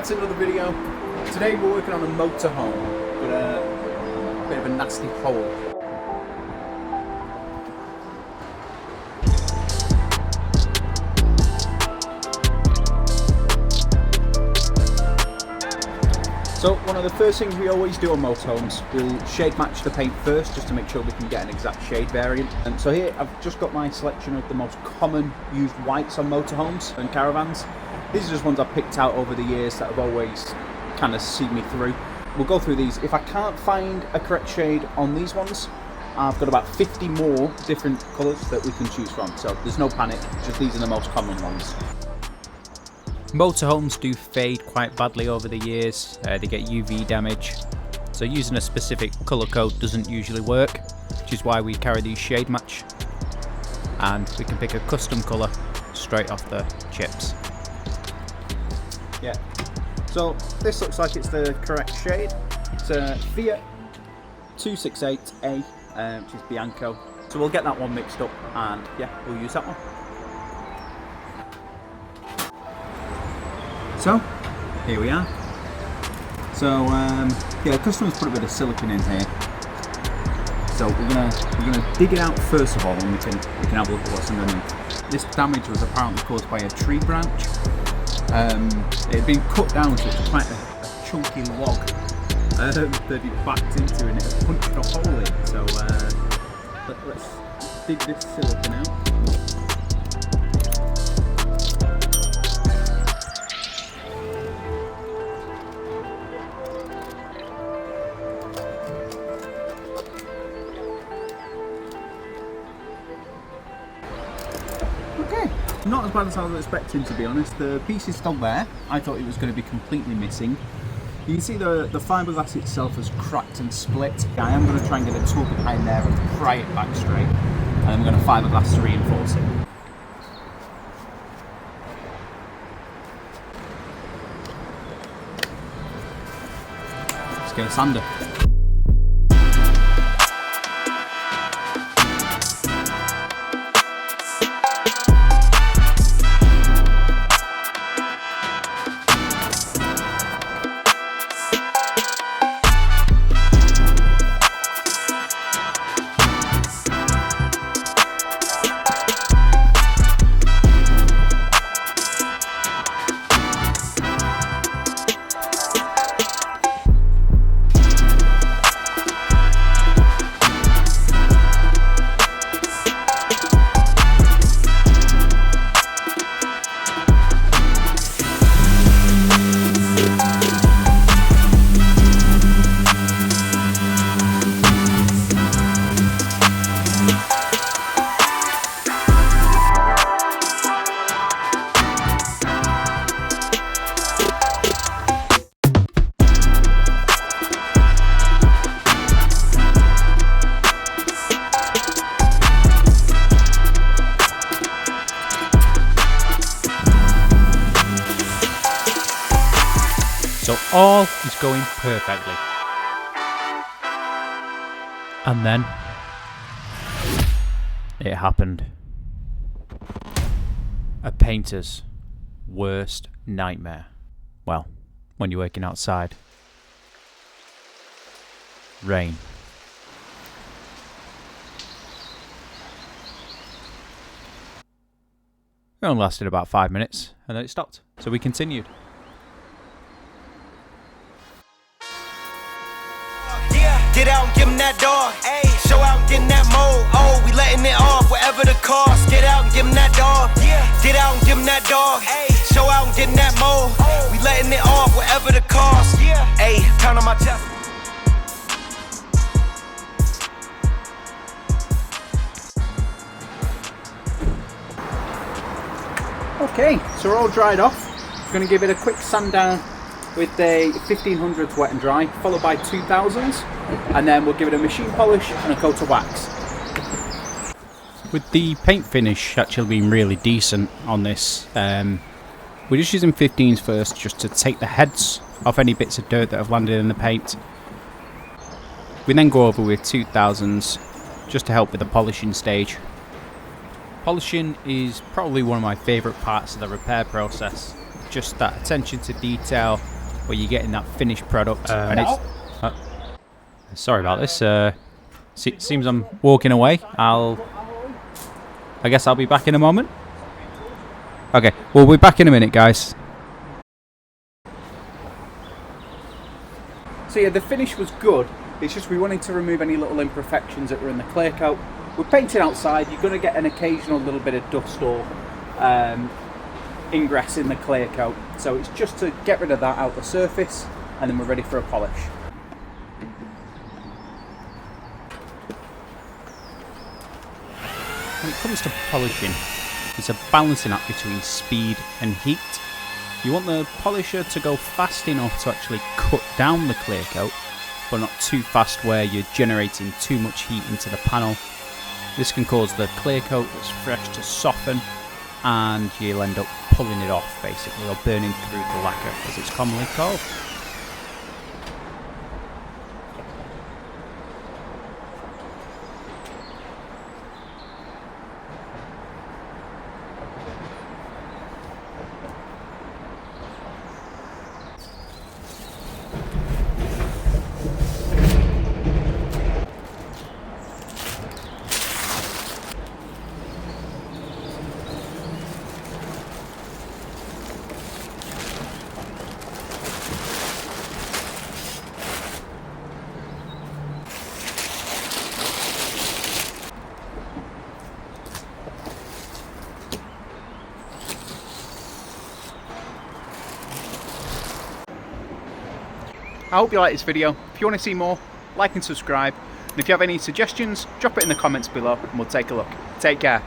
back to another video. Today we're working on a motorhome, but a bit of a nasty hole. So one of the first things we always do on motorhomes, we'll shade match the paint first just to make sure we can get an exact shade variant. And so here I've just got my selection of the most common used whites on motorhomes and caravans. These are just ones I've picked out over the years that have always kind of seen me through. We'll go through these. If I can't find a correct shade on these ones, I've got about 50 more different colours that we can choose from. So there's no panic, just these are the most common ones. Motorhomes do fade quite badly over the years, they get UV damage, so using a specific colour code doesn't usually work, which is why we carry these shade match, and we can pick a custom colour straight off the chips. Yeah, so this looks like it's the correct shade. It's a Fiat 268A, which is Bianco, so we'll get that one mixed up and yeah, we'll use that one. So, here we are. So, yeah, customers put a bit of silicone in here. So we're gonna dig it out first of all, and we can have a look at what's underneath. This damage was apparently caused by a tree branch. It had been cut down, so it's quite a chunky log that it backed into, and it punched a hole in. So let's dig this silicone out. Okay, not as bad as I was expecting, to be honest. The piece is still there. I thought it was going to be completely missing. You can see the fiberglass itself has cracked and split. I am going to try and get a tool behind there and pry it back straight, and I'm going to fiberglass to reinforce it. Let's get a sander. So all is going perfectly. And then it happened. A painter's worst nightmare. Well, when you're working outside. Rain. It only lasted about 5 minutes and then it stopped. So we continued. Get out and give him that dog. Ay, show out and get in that mode. Oh, we letting it off, whatever the cost. Get out and give him that dog. Get out and give him that dog. Ay, show out and get in that mode. We letting it off, whatever the cost. Ay, pound on my chest. Okay, so we're all dried off. Going to give it a quick sand down with a 1500s wet and dry, followed by 2000s, and then we'll give it a machine polish and a coat of wax. With the paint finish actually being really decent on this, we're just using 15s first just to take the heads off any bits of dirt that have landed in the paint. We then go over with 2000s just to help with the polishing stage. Polishing is probably one of my favourite parts of the repair process. Just that attention to detail, where you're getting that finished product. And it's, sorry about this. Seems I'm walking away. I guess I'll be back in a moment. Okay, we'll be back in a minute, guys. So yeah, the finish was good. It's just we wanted to remove any little imperfections that were in the clear coat. We're painting outside. You're going to get an occasional little bit of dust or ingress in the clear coat. So it's just to get rid of that out the surface, and then we're ready for a polish. When it comes to polishing, it's a balancing act between speed and heat. You want the polisher to go fast enough to actually cut down the clear coat, but not too fast where you're generating too much heat into the panel. This can cause the clear coat that's fresh to soften, and you'll end up pulling it off basically, or burning through the lacquer as it's commonly called. I hope you like this video. If you want to see more, like and subscribe. And if you have any suggestions, drop it in the comments below and we'll take a look. Take care.